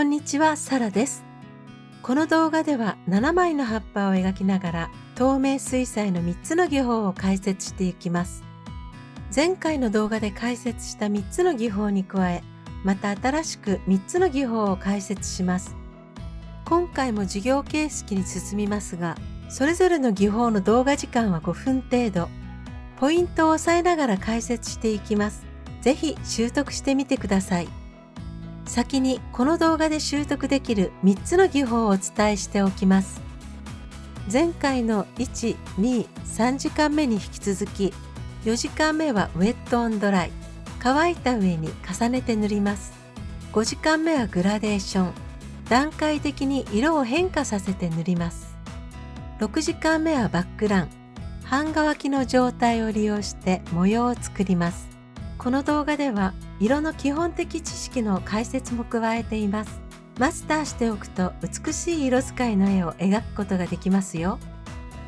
こんにちは、サラです。この動画では7枚の葉っぱを描きながら透明水彩の3つの技法を解説していきます。前回の動画で解説した3つの技法に加え、また新しく3つの技法を解説します。今回も授業形式に進みますが、それぞれの技法の動画時間は5分程度。ポイントを押さえながら解説していきます。ぜひ習得してみてください。先にこの動画で習得できる3つの技法をお伝えしておきます。前回の1、2、3時間目に引き続き、4時間目はウェットオンドライ。乾いた上に重ねて塗ります。5時間目はグラデーション。段階的に色を変化させて塗ります。6時間目はバックラン。半乾きの状態を利用して模様を作ります。この動画では色の基本的知識の解説も加えています。マスターしておくと美しい色使いの絵を描くことができますよ。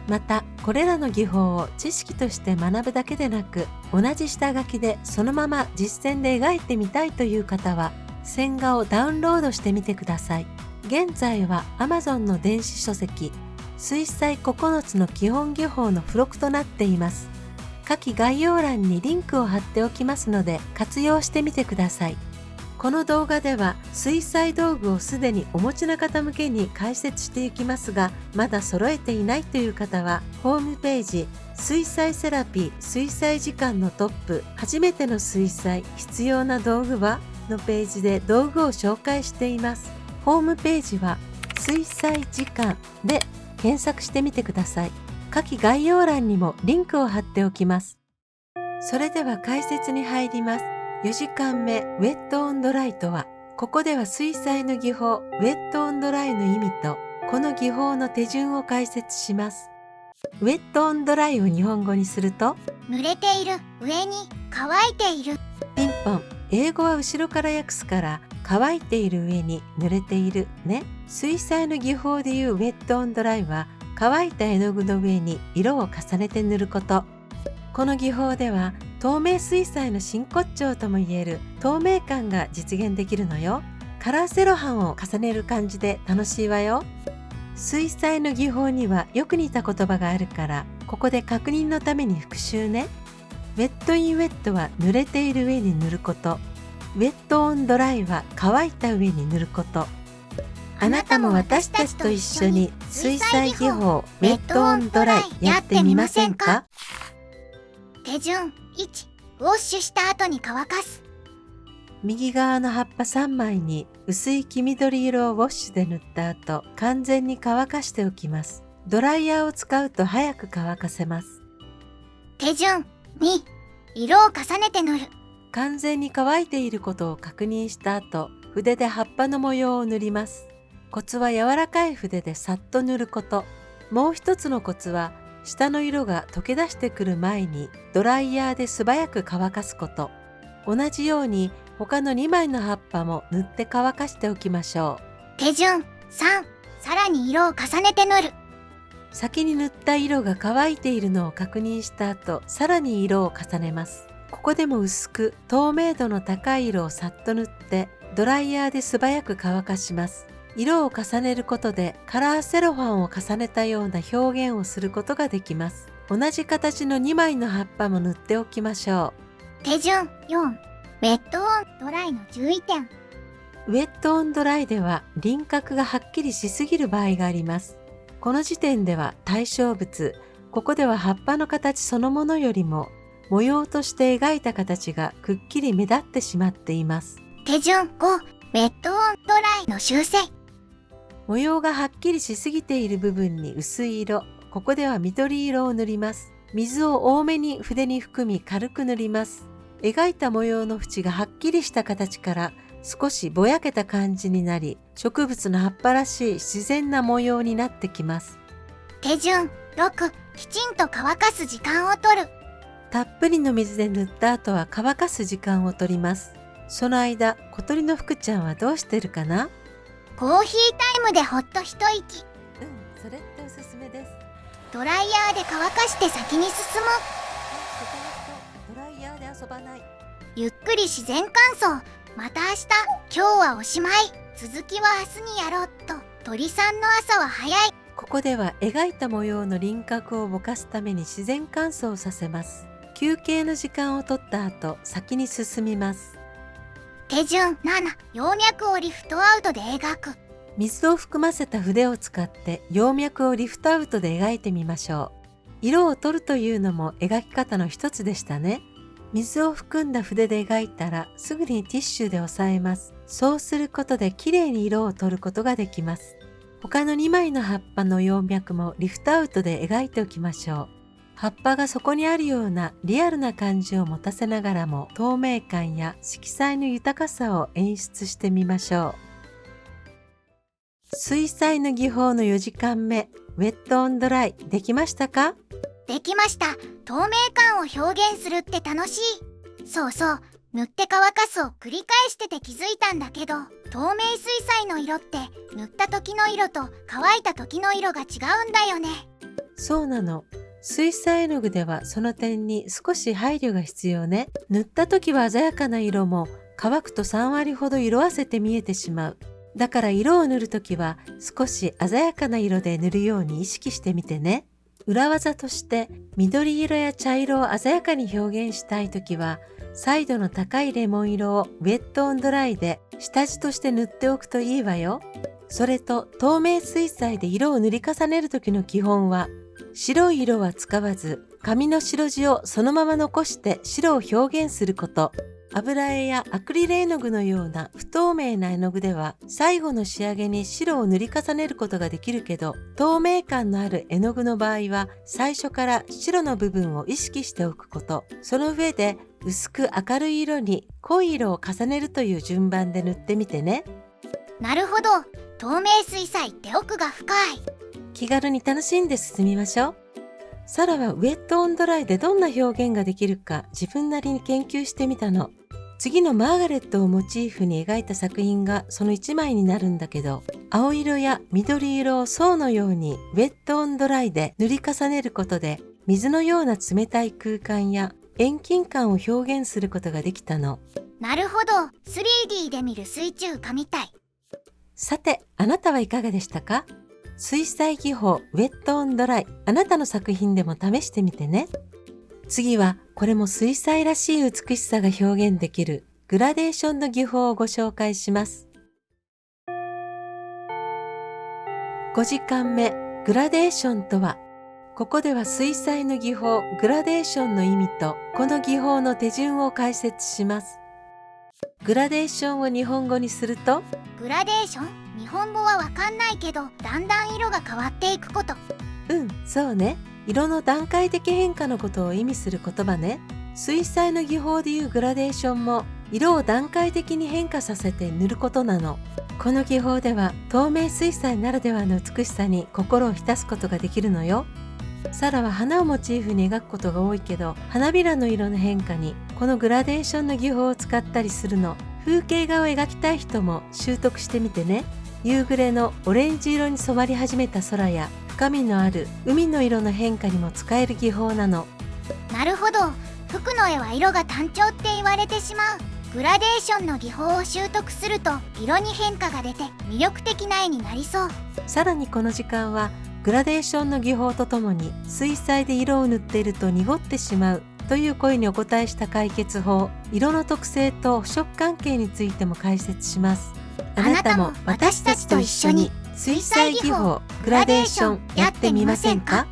また、これらの技法を知識として学ぶだけでなく、同じ下書きでそのまま実践で描いてみたいという方は、線画をダウンロードしてみてください。現在は Amazon の電子書籍、水彩9つの基本技法の付録となっています。下記概要欄にリンクを貼っておきますので活用してみてください。この動画では水彩道具をすでにお持ちの方向けに解説していきますが、まだ揃えていないという方はホームページ水彩セラピー水彩時間のトップ初めての水彩必要な道具はのページで道具を紹介しています。ホームページは水彩時間で検索してみてください。下記概要欄にもリンクを貼っておきます。それでは解説に入ります。4時間目ウェットオンドライとは、ここでは水彩の技法ウェットオンドライの意味とこの技法の手順を解説します。ウェットオンドライを日本語にすると、濡れている上に乾いている。ピンポン。英語は後ろから訳すから乾いている上に濡れているね。水彩の技法でいうウェットオンドライは乾いた絵の具の上に色を重ねて塗ること。この技法では透明水彩の真骨頂ともいえる透明感が実現できるのよ。カラーセロハンを重ねる感じで楽しいわよ。水彩の技法にはよく似た言葉があるから、ここで確認のために復習ね。ウェットインウェットは濡れている上に塗ること。ウェットオンドライは乾いた上に塗ること。あなたも私たちと一緒に水彩技法ウェットオンドライやってみませんか？手順1、ウォッシュした後に乾かす。右側の葉っぱ3枚に薄い黄緑色をウォッシュで塗った後、完全に乾かしておきます。ドライヤーを使うと早く乾かせます。手順2、色を重ねて塗る。完全に乾いていることを確認した後、筆で葉っぱの模様を塗ります。コツは柔らかい筆でさっと塗ること。もう一つのコツは、下の色が溶け出してくる前にドライヤーで素早く乾かすこと。同じように他の2枚の葉っぱも塗って乾かしておきましょう。手順3、さらに色を重ねて塗る。先に塗った色が乾いているのを確認した後、さらに色を重ねます。ここでも薄く透明度の高い色をさっと塗ってドライヤーで素早く乾かします。色を重ねることでカラーセロハンを重ねたような表現をすることができます。同じ形の2枚の葉っぱも塗っておきましょう。手順4、ウェットオンドライの注意点。ウェットオンドライでは輪郭がはっきりしすぎる場合があります。この時点では対象物、ここでは葉っぱの形そのものよりも模様として描いた形がくっきり目立ってしまっています。手順5、ウェットオンドライの修正。模様がはっきりしすぎている部分に薄い色、ここでは緑色を塗ります。水を多めに筆に含み軽く塗ります。描いた模様の縁がはっきりした形から少しぼやけた感じになり、植物の葉っぱらしい自然な模様になってきます。手順6、きちんと乾かす時間を取る。たっぷりの水で塗った後は乾かす時間を取ります。その間、小鳥の福ちゃんはどうしてるかな？コーヒータイムでほっと一息。それっておすすめです。ドライヤーで乾かして先に進む。ドライヤーで遊ばない。ゆっくり自然乾燥。また明日。今日はおしまい。続きは明日にやろうっと。鳥さんの朝は早い。ここでは描いた模様の輪郭をぼかすために自然乾燥させます。休憩の時間を取った後、先に進みます。手順7、葉脈をリフトアウトで描く。水を含ませた筆を使って葉脈をリフトアウトで描いてみましょう。色を取るというのも描き方の一つでしたね。水を含んだ筆で描いたらすぐにティッシュで押さえます。そうすることできれいに色を取ることができます。他の2枚の葉っぱの葉脈もリフトアウトで描いておきましょう。葉っぱがそこにあるようなリアルな感じを持たせながらも透明感や色彩の豊かさを演出してみましょう。水彩の技法の4時間目、ウェットオンドライできましたか？できました。透明感を表現するって楽しい。そうそう、塗って乾かすを繰り返してて気づいたんだけど、透明水彩の色って塗った時の色と乾いた時の色が違うんだよね。そうなの。水彩絵の具ではその点に少し配慮が必要ね。塗った時は鮮やかな色も乾くと3割ほど色あせて見えてしまう。だから色を塗るときは少し鮮やかな色で塗るように意識してみてね。裏技として緑色や茶色を鮮やかに表現したいときは彩度の高いレモン色をウェットオンドライで下地として塗っておくといいわよ。それと透明水彩で色を塗り重ねるときの基本は白い色は使わず紙の白地をそのまま残して白を表現すること。油絵やアクリル絵の具のような不透明な絵の具では最後の仕上げに白を塗り重ねることができるけど、透明感のある絵の具の場合は最初から白の部分を意識しておくこと。その上で薄く明るい色に濃い色を重ねるという順番で塗ってみてね。なるほど。透明水彩って奥が深い。気軽に楽しんで進みましょう。サラはウェットオンドライでどんな表現ができるか自分なりに研究してみたの。次のマーガレットをモチーフに描いた作品がその1枚になるんだけど、青色や緑色を層のようにウェットオンドライで塗り重ねることで水のような冷たい空間や遠近感を表現することができたの。なるほど。3D で見る水中画みたい。さて、あなたはいかがでしたか？水彩技法ウェットオンドライ、あなたの作品でも試してみてね。次はこれも水彩らしい美しさが表現できるグラデーションの技法をご紹介します。5時間目、グラデーションとは。ここでは水彩の技法グラデーションの意味とこの技法の手順を解説します。グラデーションを日本語にすると、グラデーション、日本語はわかんないけど、だんだん色が変わっていくこと。そうね。色の段階的変化のことを意味する言葉ね。水彩の技法でいうグラデーションも色を段階的に変化させて塗ることなの。この技法では透明水彩ならではの美しさに心を浸すことができるのよ。サラは花をモチーフに描くことが多いけど、花びらの色の変化にこのグラデーションの技法を使ったりするの。風景画を描きたい人も習得してみてね。夕暮れのオレンジ色に染まり始めた空や深みのある海の色の変化にも使える技法なの。なるほど。服の絵は色が単調って言われてしまう。グラデーションの技法を習得すると色に変化が出て魅力的な絵になりそう。さらにこの時間はグラデーションの技法とともに水彩で色を塗っていると濁ってしまうという声にお答えした解決法、色の特性と腐食関係についても解説します。あなたも私たちと一緒に水彩技法グラデーションやってみませんか？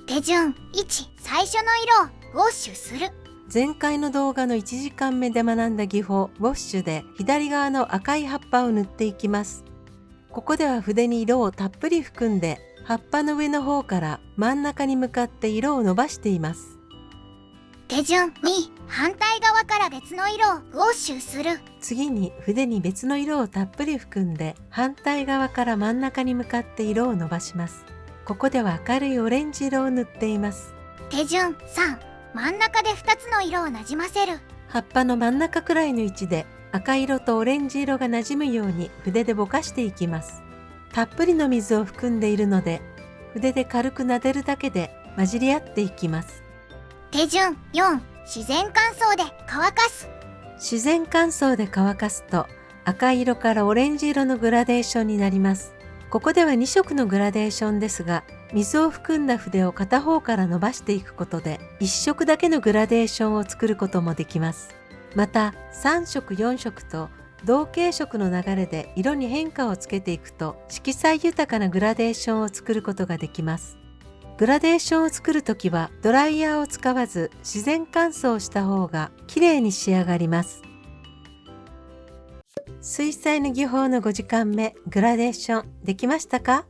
手順1、最初の色をウォッシュする。前回の動画の1時間目で学んだ技法ウォッシュで左側の赤い葉っぱを塗っていきます。ここでは筆に色をたっぷり含んで葉っぱの上の方から真ん中に向かって色を伸ばしています。手順2、反対側から別の色をウォッシュする。次に筆に別の色をたっぷり含んで反対側から真ん中に向かって色を伸ばします。ここでは明るいオレンジ色を塗っています。手順3、真ん中で2つの色をなじませる。葉っぱの真ん中くらいの位置で赤色とオレンジ色がなじむように筆でぼかしていきます。たっぷりの水を含んでいるので筆で軽く撫でるだけで混じり合っていきます。手順4、自然乾燥で乾かす。自然乾燥で乾かすと赤色からオレンジ色のグラデーションになります。ここでは2色のグラデーションですが、水を含んだ筆を片方から伸ばしていくことで1色だけのグラデーションを作ることもできます。また3色4色と同系色の流れで色に変化をつけていくと色彩豊かなグラデーションを作ることができます。グラデーションを作るときはドライヤーを使わず自然乾燥した方がきれいに仕上がります。水彩の技法の5時間目、グラデーションできましたか？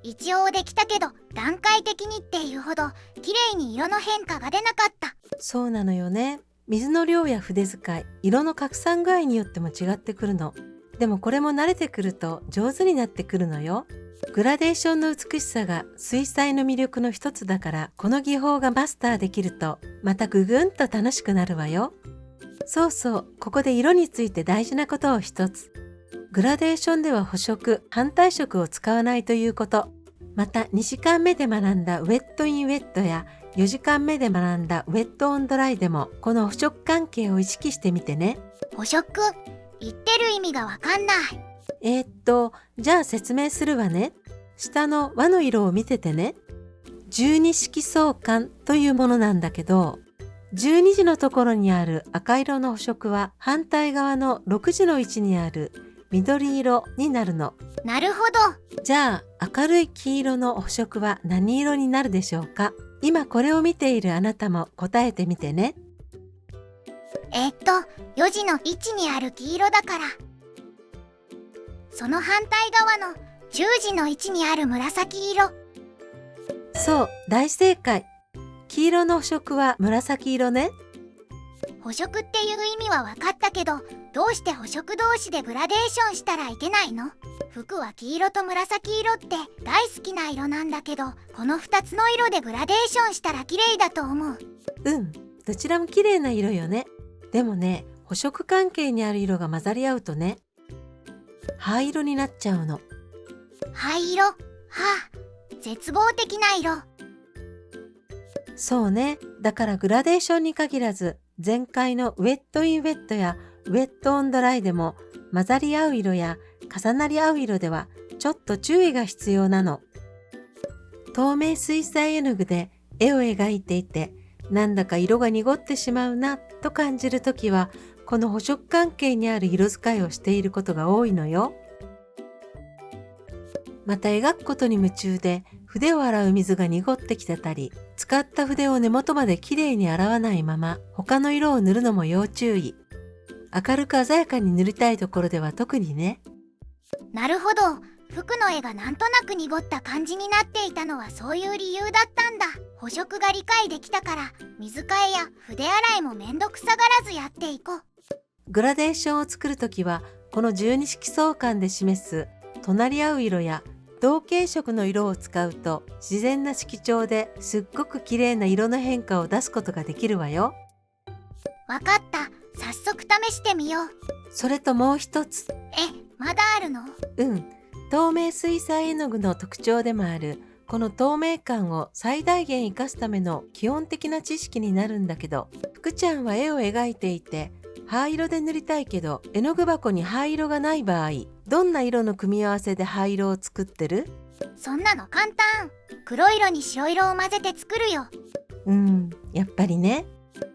一応できたけど、段階的にっていうほど綺麗に色の変化が出なかった。そうなのよね。水の量や筆使い、色の拡散具合によっても違ってくるの。でもこれも慣れてくると上手になってくるのよ。グラデーションの美しさが水彩の魅力の一つだから、この技法がマスターできるとまたぐぐんと楽しくなるわよ。そうそう、ここで色について大事なことを一つ。グラデーションでは補色、反対色を使わないということ。また2時間目で学んだウェットインウェットや4時間目で学んだウェットオンドライでもこの補色関係を意識してみてね。補色、言ってる意味がわかんない。じゃあ説明するわね。下の輪の色を見ててね。12色相関というものなんだけど、12時のところにある赤色の補色は反対側の6時の位置にある緑色になるの。なるほど。じゃあ明るい黄色の補色は何色になるでしょうか？今これを見ているあなたも答えてみてね。4時の位置にある黄色だから、その反対側の10時の位置にある紫色。そう、大正解。黄色の補色は紫色ね。補色っていう意味は分かったけど、どうして補色同士でグラデーションしたらいけないの？服は黄色と紫色って大好きな色なんだけど、この2つの色でグラデーションしたら綺麗だと思う。どちらも綺麗な色よね。でもね、補色関係にある色が混ざり合うとね、灰色になっちゃうの。灰色？絶望的な色。そうね。だからグラデーションに限らず、前回のウェットインウェットやウェットオンドライでも混ざり合う色や重なり合う色ではちょっと注意が必要なの。透明水彩絵の具で絵を描いていて、なんだか色が濁ってしまうなと感じるときは、この補色関係にある色使いをしていることが多いのよ。また描くことに夢中で筆を洗う水が濁ってきてたり、使った筆を根元まできれいに洗わないまま他の色を塗るのも要注意。明るく鮮やかに塗りたいところでは特にね。なるほど。服の絵がなんとなく濁った感じになっていたのはそういう理由だったんだ。補色が理解できたから、水替えや筆洗いもめんどくさがらずやっていこう。グラデーションを作るときは、この12色相関で示す隣り合う色や同系色の色を使うと、自然な色調ですっごく綺麗な色の変化を出すことができるわよ。わかった。早速試してみよう。それともう一つ。まだあるの？透明水彩絵の具の特徴でもあるこの透明感を最大限生かすための基本的な知識になるんだけど、福ちゃんは絵を描いていて灰色で塗りたいけど、絵の具箱に灰色がない場合、どんな色の組み合わせで灰色を作ってる？そんなの簡単。黒色に白色を混ぜて作るよ。やっぱりね。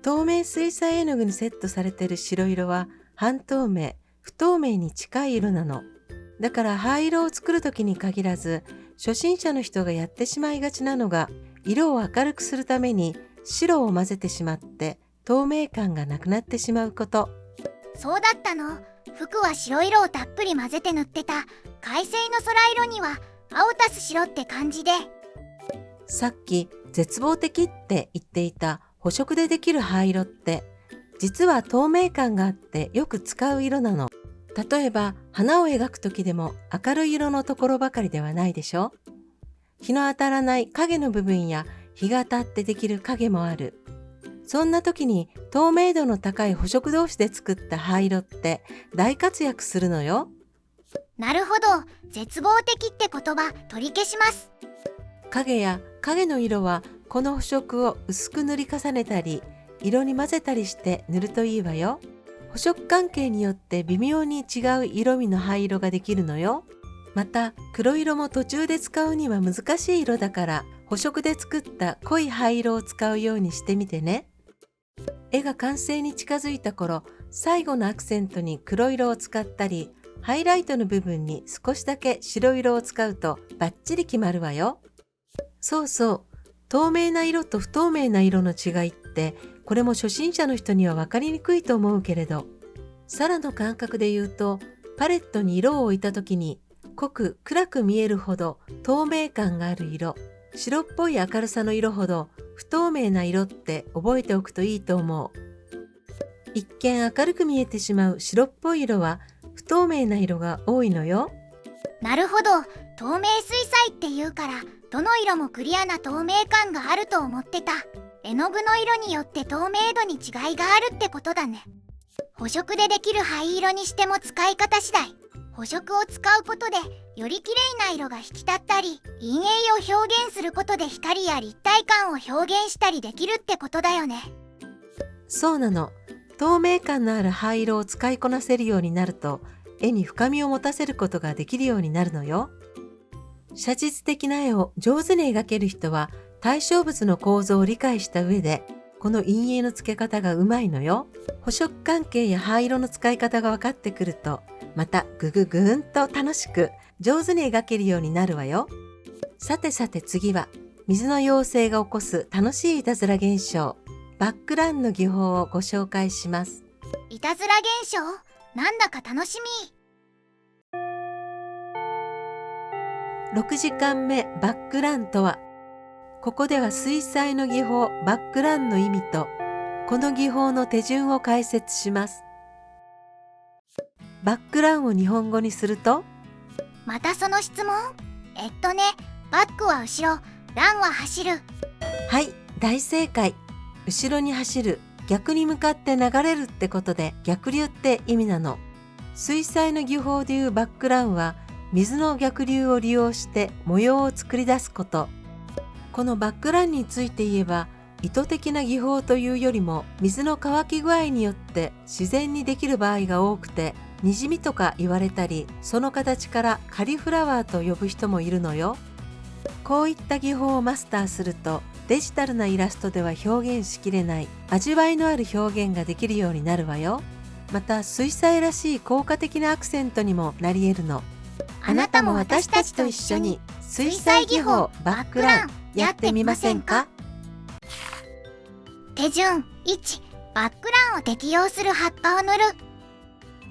透明水彩絵の具にセットされてる白色は半透明、不透明に近い色なの。だから灰色を作るときに限らず、初心者の人がやってしまいがちなのが、色を明るくするために白を混ぜてしまって透明感がなくなってしまうこと。そうだったの。服は白色をたっぷり混ぜて塗ってた。快晴の空色には青足す白って感じで。さっき絶望的って言っていた補色でできる灰色って、実は透明感があってよく使う色なの。例えば花を描くときでも明るい色のところばかりではないでしょ。日の当たらない影の部分や日が当たってできる影もある。そんな時に透明度の高い補色同士で作った灰色って大活躍するのよ。なるほど。絶望的って言葉取り消します。影や影の色はこの補色を薄く塗り重ねたり色に混ぜたりして塗るといいわよ。補補色関係によって微妙に違う色味の灰色ができるのよ。また黒色も途中で使うには難しい色だから、補色で作った濃い灰色を使うようにしてみてね。絵が完成に近づいた頃、最後のアクセントに黒色を使ったり、ハイライトの部分に少しだけ白色を使うとバッチリ決まるわよ。そうそう、透明な色と不透明な色の違いって、これも初心者の人には分かりにくいと思うけれど、サラの感覚で言うと、パレットに色を置いた時に濃く暗く見えるほど透明感がある色、白っぽい明るさの色ほど不透明な色って覚えておくといいと思う。一見明るく見えてしまう白っぽい色は不透明な色が多いのよ。なるほど、透明水彩っていうからどの色もクリアな透明感があると思ってた。絵の具の色によって透明度に違いがあるってことだね。補色でできる灰色にしても使い方次第。補色を使うことでより綺麗な色が引き立ったり、陰影を表現することで光や立体感を表現したりできるってことだよね。そうなの。透明感のある灰色を使いこなせるようになると、絵に深みを持たせることができるようになるのよ。写実的な絵を上手に描ける人は、対象物の構造を理解した上で、この陰影の付け方がうまいのよ。補色関係や灰色の使い方が分かってくると、またぐーんと楽しく上手に描けるようになるわよ。さてさて次は、水の妖精が起こす楽しいいたずら現象、バックランの技法をご紹介します。いたずら現象、なんだか楽しみ。6時間目バックランとは、ここでは水彩の技法バックランの意味と、この技法の手順を解説します。バックランを日本語にすると、またその質問？バックは後ろ、ランは走る。はい、大正解。後ろに走る、逆に向かって流れるってことで逆流って意味なの。水彩の技法でいうバックランは、水の逆流を利用して模様を作り出すこと。このバックランについて言えば、意図的な技法というよりも水の乾き具合によって自然にできる場合が多くて、にじみとか言われたり、その形からカリフラワーと呼ぶ人もいるのよ。こういった技法をマスターすると、デジタルなイラストでは表現しきれない味わいのある表現ができるようになるわよ。また水彩らしい効果的なアクセントにもなり得るの。あなたも私たちと一緒に水彩技法バックランやってみませんか？手順1、バックランを適用する葉っぱを塗る。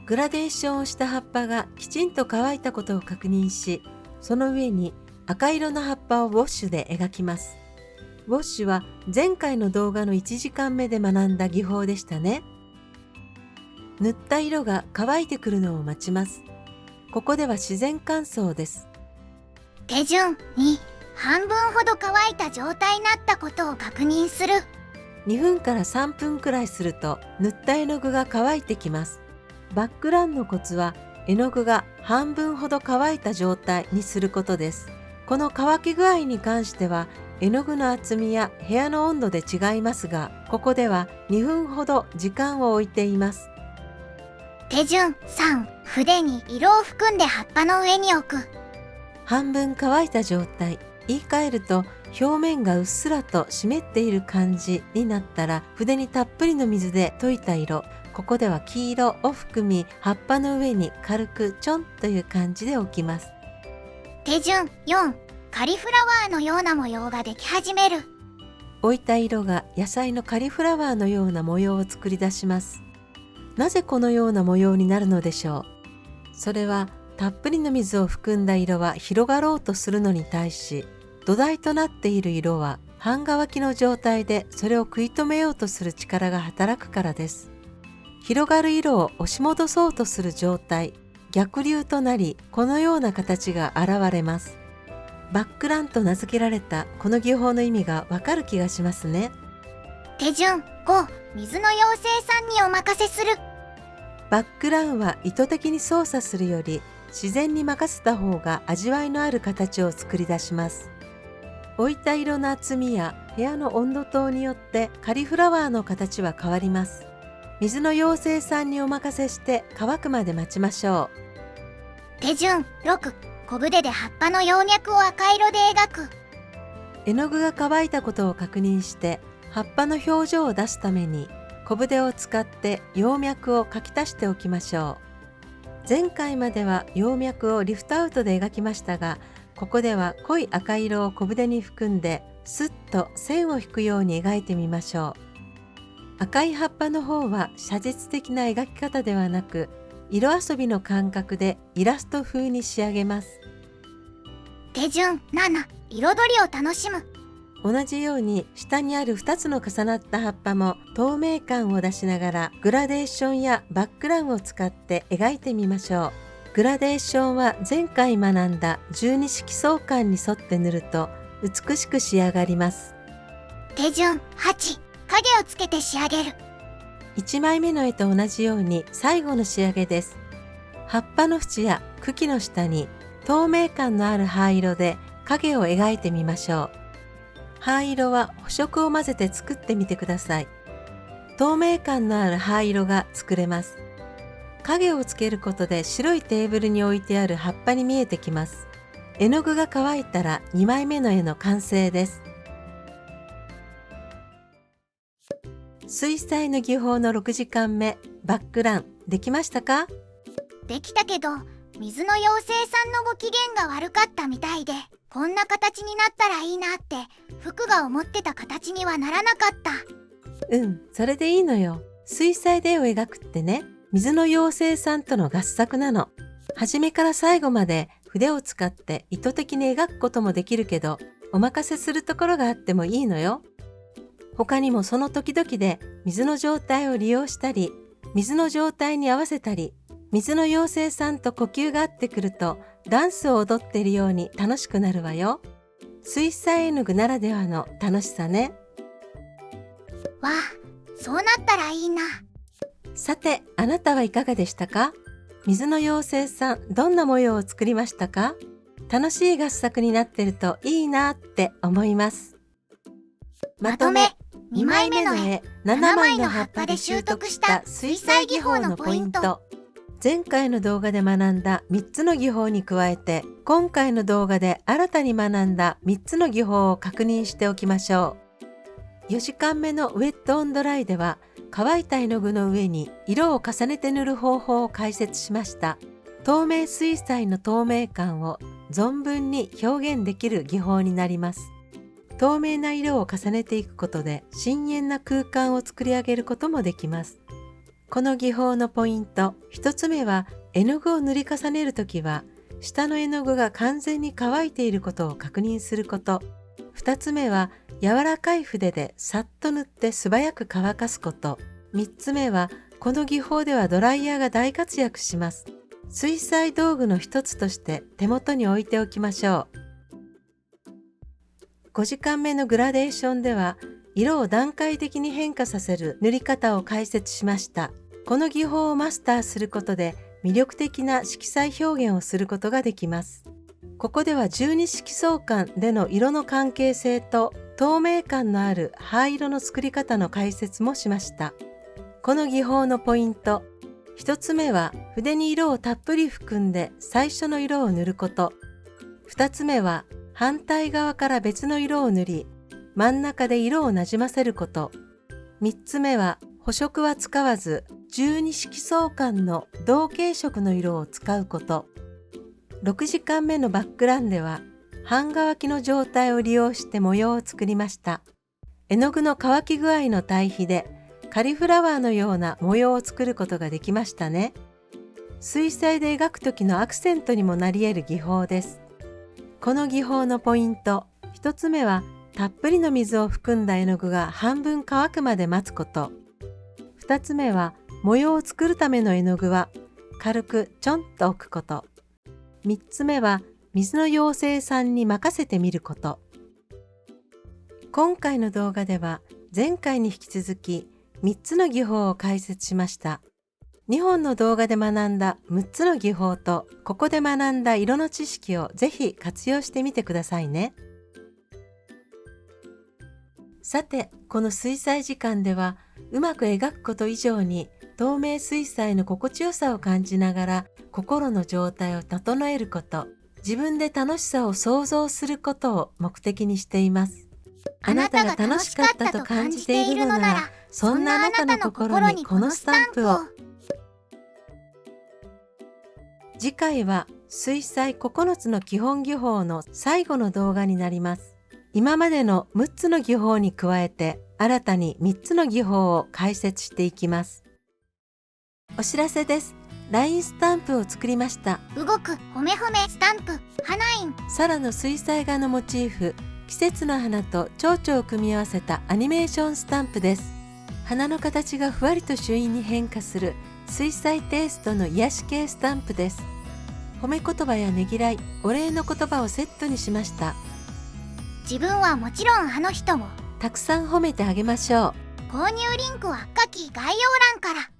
グラデーションをした葉っぱがきちんと乾いたことを確認し、その上に赤色の葉っぱをウォッシュで描きます。ウォッシュは前回の動画の1時間目で学んだ技法でしたね。塗った色が乾いてくるのを待ちます。ここでは自然乾燥です。手順2、半分ほど乾いた状態になったことを確認する。2分から3分くらいすると塗った絵の具が乾いてきます。バックランのコツは、絵の具が半分ほど乾いた状態にすることです。この乾き具合に関しては、絵の具の厚みや部屋の温度で違いますが、ここでは2分ほど時間を置いています。手順3、筆に色を含んで葉っぱの上に置く。半分乾いた状態、言い換えると表面がうっすらと湿っている感じになったら、筆にたっぷりの水で溶いた色、ここでは黄色を含み、葉っぱの上に軽くちょんという感じで置きます。手順4、カリフラワーのような模様ができ始める。置いた色が野菜のカリフラワーのような模様を作り出します。なぜこのような模様になるのでしょう。それはたっぷりの水を含んだ色は広がろうとするのに対し、土台となっている色は半乾きの状態でそれを食い止めようとする力が働くからです。広がる色を押し戻そうとする状態、逆流となり、このような形が現れます。バックランと名付けられたこの技法の意味がわかる気がしますね。手順5、水の妖精さんにお任せする。バックランは意図的に操作するより、自然に任せた方が味わいのある形を作り出します。置いた色の厚みや部屋の温度等によってカリフラワーの形は変わります。水の妖精さんにお任せして乾くまで待ちましょ手順6、小筆で葉っぱの葉脈を赤色で描く。う。絵の具が乾いたことを確認して葉っぱの表情を出すために小筆を使って葉脈を描き足しておきましょう。前回までは葉脈をリフトアウトで描きましたが、ここでは濃い赤色を小筆に含んでスッと線を引くように描いてみましょう。赤い葉っぱの方は写実的な描き方ではなく、色遊びの感覚でイラスト風に仕上げます。手順7、彩りを楽しむ。同じように下にある2つの重なった葉っぱも透明感を出しながらグラデーションやバックグラウンドを使って描いてみましょう。グラデーションは前回学んだ十二色相関に沿って塗ると美しく仕上がります。手順8、影をつけて仕上げる。1枚目の絵と同じように最後の仕上げです。葉っぱの縁や茎の下に透明感のある灰色で影を描いてみましょう。灰色は補色を混ぜて作ってみてください。透明感のある灰色が作れます。影をつけることで白いテーブルに置いてある葉っぱに見えてきます。絵の具が乾いたら2枚目の絵の完成です。水彩の技法の6時間目、バックランできましたか？できたけど、水の妖精さんのご機嫌が悪かったみたいで、こんな形になったらいいなって服が思ってた形にはならなかった。それでいいのよ。水彩で絵を描くってね、水の妖精さんとの合作なの。初めから最後まで筆を使って意図的に描くこともできるけど、お任せするところがあってもいいのよ。他にもその時々で水の状態を利用したり、水の状態に合わせたり、水の妖精さんと呼吸が合ってくるとダンスを踊っているように楽しくなるわよ。水彩絵の具ならではの楽しさね。わあ、そうなったらいいな。さて、あなたはいかがでしたか？水の妖精さん、どんな模様を作りましたか？楽しい合作になってるといいなって思います。まとめ2枚目の絵、7枚の葉っぱで習得した水彩技法のポイント。前回の動画で学んだ3つの技法に加えて、今回の動画で新たに学んだ3つの技法を確認しておきましょう。4時間目のウェットオンドライでは、乾いた絵の具の上に色を重ねて塗る方法を解説しました。透明水彩の透明感を存分に表現できる技法になります。透明な色を重ねていくことで深遠な空間を作り上げることもできます。この技法のポイント、1つ目は絵の具を塗り重ねるときは下の絵の具が完全に乾いていることを確認すること。2つ目は柔らかい筆でさっと塗って素早く乾かすこと。3つ目はこの技法ではドライヤーが大活躍します。水彩道具の一つとして手元に置いておきましょう。5時間目のグラデーションでは色を段階的に変化させる塗り方を解説しました。この技法をマスターすることで魅力的な色彩表現をすることができます。ここでは十二色相関での色の関係性と透明感のある灰色の作り方の解説もしました。この技法のポイント、1つ目は筆に色をたっぷり含んで最初の色を塗ること。2つ目は反対側から別の色を塗り、真ん中で色をなじませること。3つ目は補色は使わず、十二色相関の同系色の色を使うこと。6時間目のバックランでは、半乾きの状態を利用して模様を作りました。絵の具の乾き具合の対比で、カリフラワーのような模様を作ることができましたね。水彩で描く時のアクセントにもなり得る技法です。この技法のポイント、1つ目はたっぷりの水を含んだ絵の具が半分乾くまで待つこと。2つ目は模様を作るための絵の具は軽くちょんと置くこと。3つ目は水の妖精さんに任せてみること。今回の動画では前回に引き続き3つの技法を解説しました。2本の動画で学んだ6つの技法とここで学んだ色の知識をぜひ活用してみてくださいね。さて、この水彩時間では、うまく描くこと以上に透明水彩の心地よさを感じながら心の状態を整えること、自分で楽しさを想像することを目的にしています。あなたが楽しかったと感じているのなら、そんなあなたの心にこのスタンプを。次回は水彩9つの基本技法の最後の動画になります。今までの6つの技法に加えて新たに3つの技法を解説していきます。お知らせです。LINE スタンプを作りました。動くほめほめスタンプ花印。サラの水彩画のモチーフ、季節の花と蝶々を組み合わせたアニメーションスタンプです。花の形がふわりと朱印に変化する水彩テイストの癒し系スタンプです。褒め言葉やねぎらい、お礼の言葉をセットにしました。自分はもちろんあの人も。たくさん褒めてあげましょう。購入リンクは下記概要欄から。